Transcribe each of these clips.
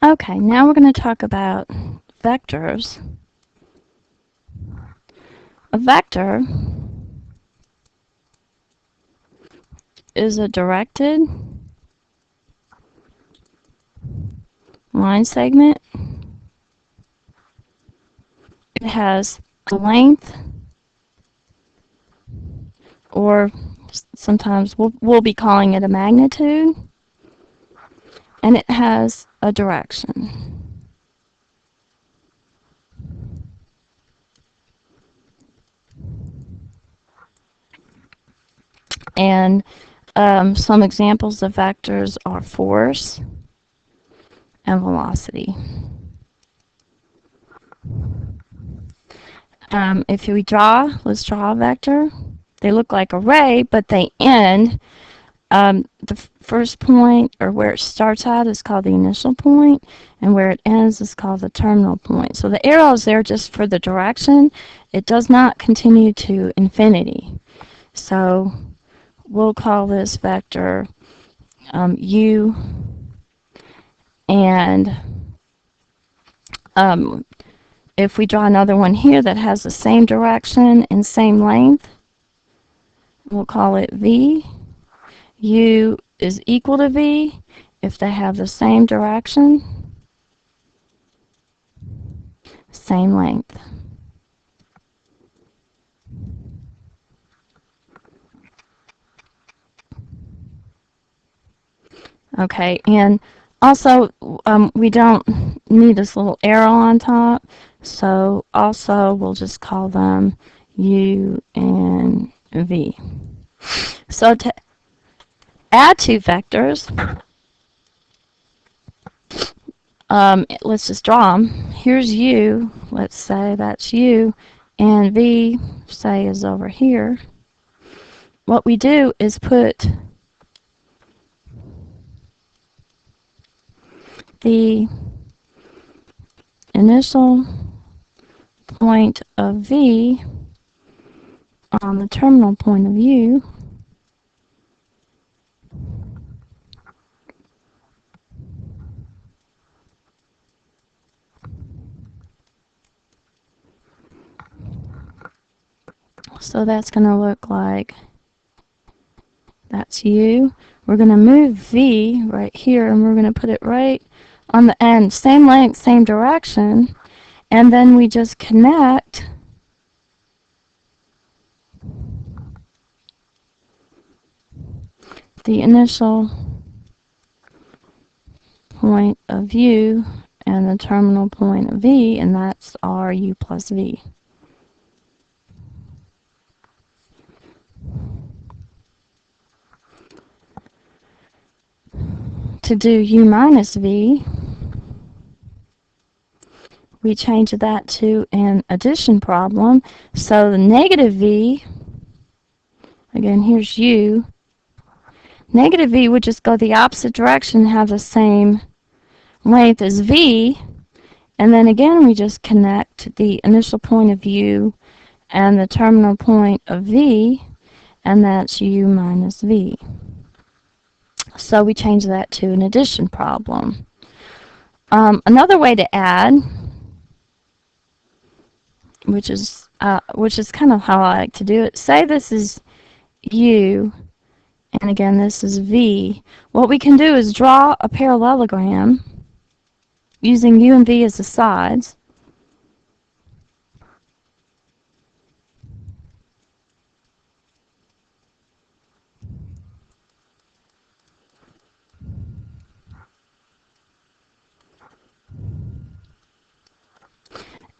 Okay, now we're going to talk about vectors. A vector is a directed line segment. It has a length, or sometimes we'll be calling it a magnitude, and it has a direction. And some examples of vectors are force and velocity. If we let's draw a vector. They look like a ray, but they end. The first point, or where it starts at, is called the initial point, and where it ends is called the terminal point. So the arrow is there just for the direction. It does not continue to infinity. So we'll call this vector u, and if we draw another one here that has the same direction and same length, we'll call it v. U is equal to v if they have the same direction, same length. Okay, and also we don't need this little arrow on top, so also we'll just call them u and v. So to add two vectors, let's just draw them. Here's u, let's say that's u, and v, say, is over here. What we do is put the initial point of v on the terminal point of u, so that's going to look like, that's u. We're going to move v right here, and we're going to put it right on the end, same length, same direction, and then we just connect the initial point of u and the terminal point of v, and that's our u plus v. To do u minus v, we change that to an addition problem. So the negative v, again, here's u. Negative v would just go the opposite direction and have the same length as v. And then again, we just connect the initial point of u and the terminal point of v, and that's u minus v. So we change that to an addition problem. Another way to add, which is kind of how I like to do it. Say this is u, and again this is v. What we can do is draw a parallelogram using u and v as the sides.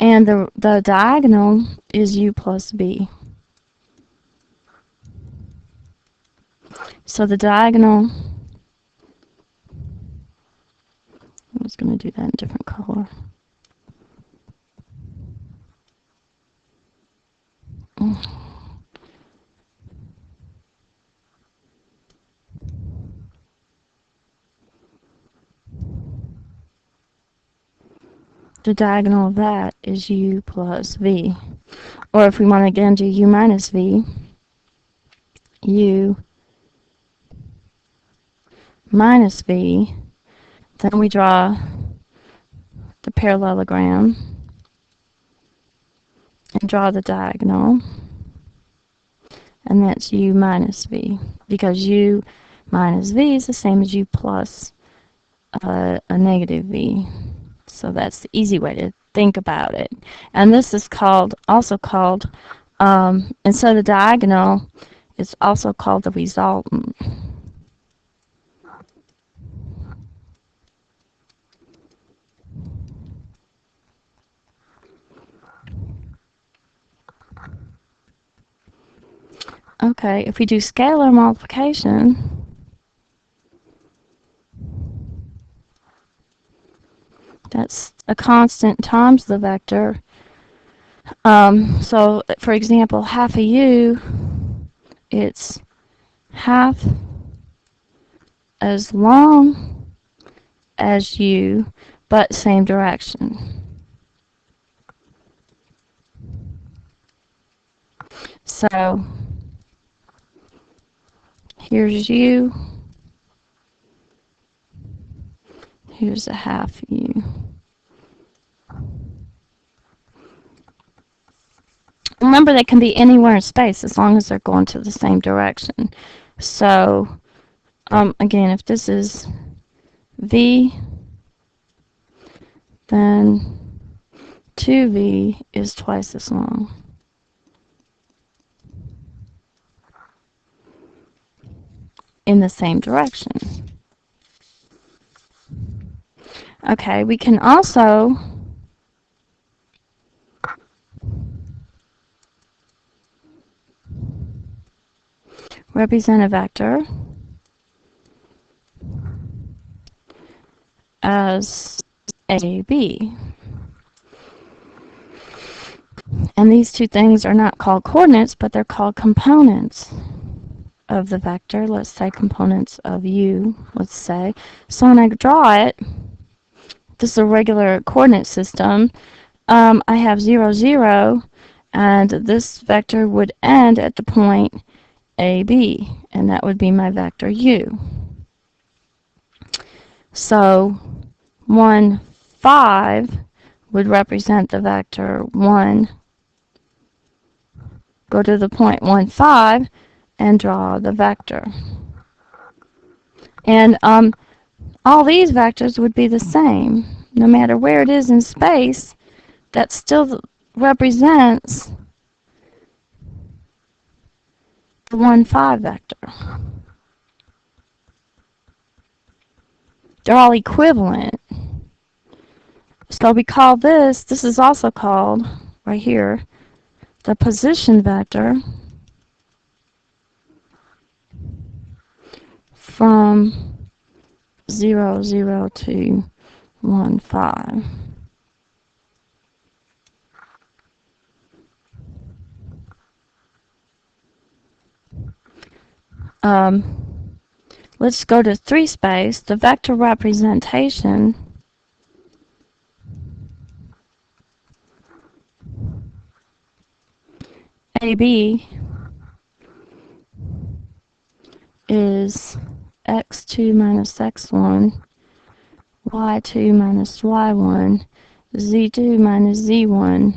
And the diagonal is u plus v. So the diagonal, I was going to do that in a different color. The diagonal of that is u plus v. Or if we want to again do u minus v, u minus v, then we draw parallelogram and draw the diagonal. And that's u minus v, because u minus v is the same as u plus a negative v. So that's the easy way to think about it. And this is also called, instead of the diagonal, it's also called the resultant. Okay, if we do scalar multiplication, that's a constant times the vector. So, for example, half a u, it's half as long as u, but same direction. So, here's u, here's a half u. Remember, they can be anywhere in space as long as they're going to the same direction. So, again, if this is v, then 2v is twice as long. In the same direction. Okay, we can also represent a vector as AB. And these two things are not called coordinates, but they're called components of the vector. Let's say components of u, let's say. So when I draw it, this is a regular coordinate system. I have 0, 0, and this vector would end at the point AB, and that would be my vector u. So 1, 5 would represent the vector 1. Go to the point 1, 5 and draw the vector. And all these vectors would be the same. No matter where it is in space, that still represents the 1, 5 vector. They're all equivalent. So we call this is also called, right here, the position vector from 0, 0 to 1, 5. Let's go to 3 space. The vector representation AB is x2 minus x1, y2 minus y1, z2 minus z1.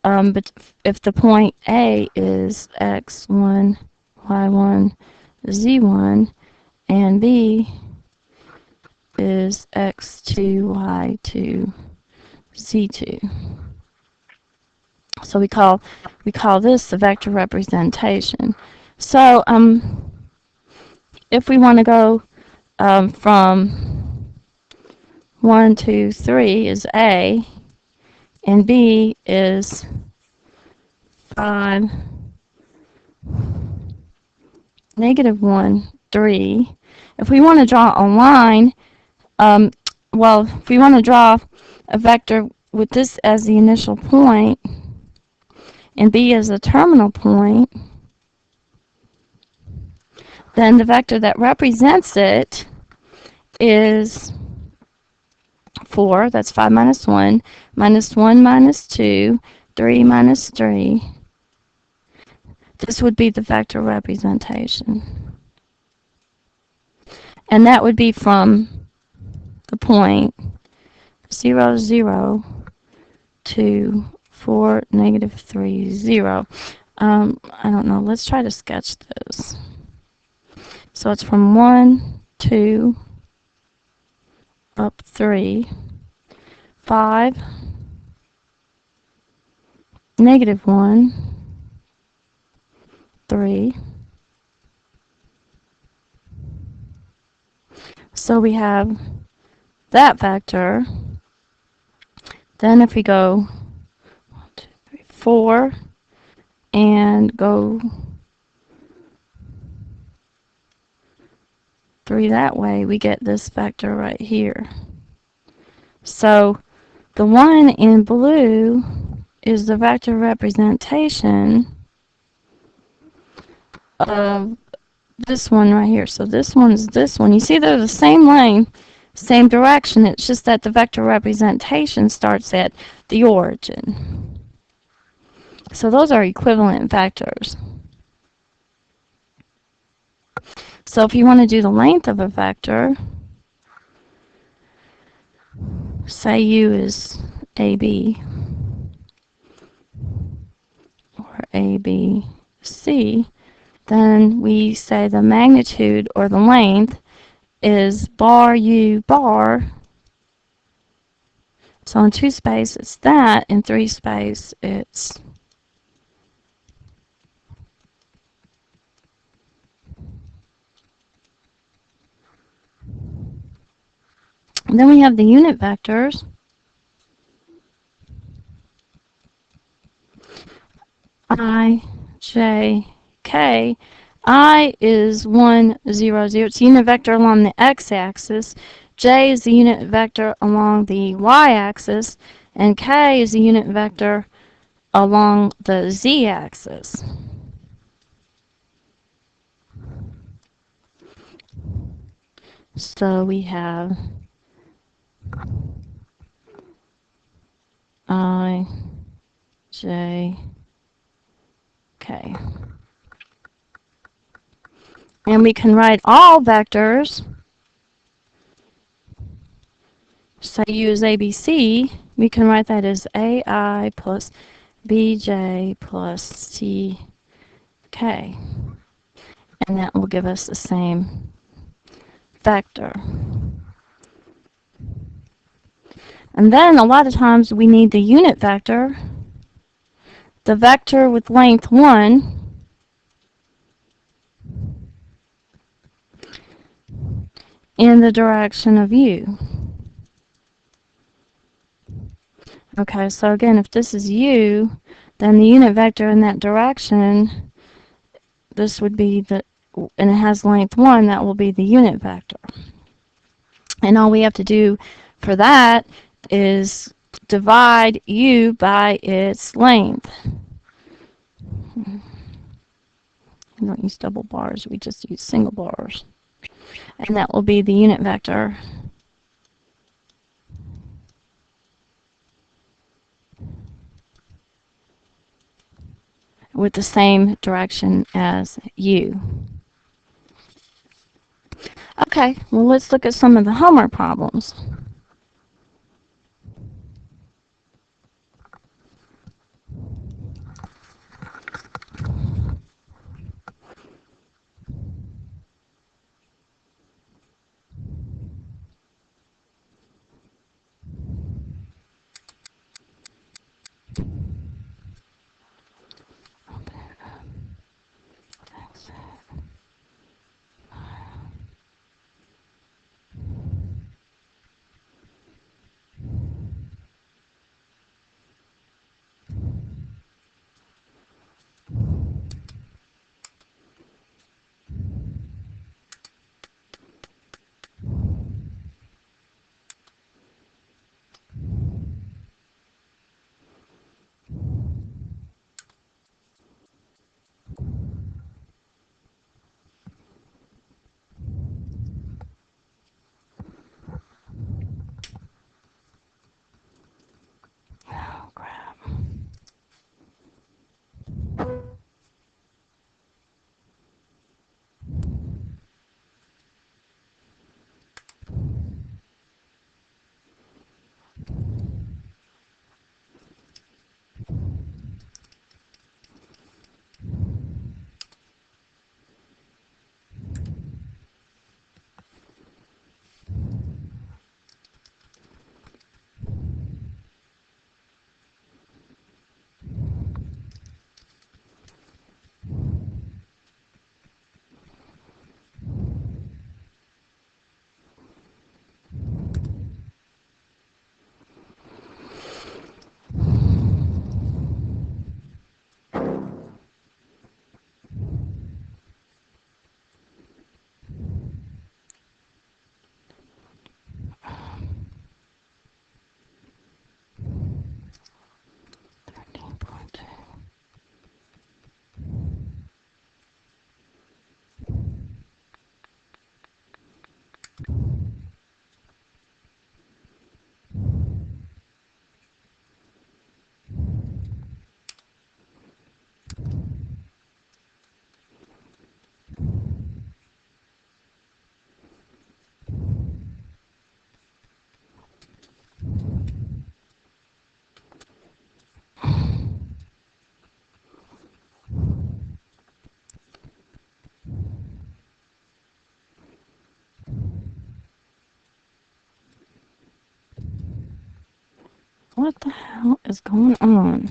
But if the point A is x1, y1, z1, and B is x2, y2, z2. So we call this the vector representation. So if we want to go from 1, 2, 3 is A, and B is 5, -1, 3. If we want to draw a line, well, if we want to draw a vector with this as the initial point and B as the terminal point, then the vector that represents it is 4, that's 5 minus 1, minus 1 minus 2, 3 minus 3. This would be the vector representation. And that would be from the point 0, 0 to 4, negative 3, 0. I don't know. Let's try to sketch this. So it's from 1, 2, up 3, 5, negative 1, 3. So we have that vector. Then if we go 1, 2, 3, 4 and go 3 that way, we get this vector right here. So the one in blue is the vector representation of this one right here. So this one's this one. You see they're the same length, same direction. It's just that the vector representation starts at the origin. So those are equivalent vectors. So if you want to do the length of a vector, say u is AB or ABC, then we say the magnitude or the length is bar u bar. So in 2 space it's that, in 3 space it's and then we have the unit vectors. I, j, k. I is 1, 0, 0. It's a unit vector along the x-axis. J is the unit vector along the y-axis. And k is the unit vector along the z-axis. So we have I, j, k. And we can write all vectors. So use ABC, we can write that as AI plus BJ plus CK. And that will give us the same vector. And then a lot of times we need the unit vector, the vector with length 1, in the direction of u. Okay, so again, if this is u, then the unit vector in that direction, this would be the, and it has length 1, that will be the unit vector. And all we have to do for that is divide u by its length. We don't use double bars, we just use single bars. And that will be the unit vector with the same direction as u. Okay, well let's look at some of the homework problems. What the hell is going on?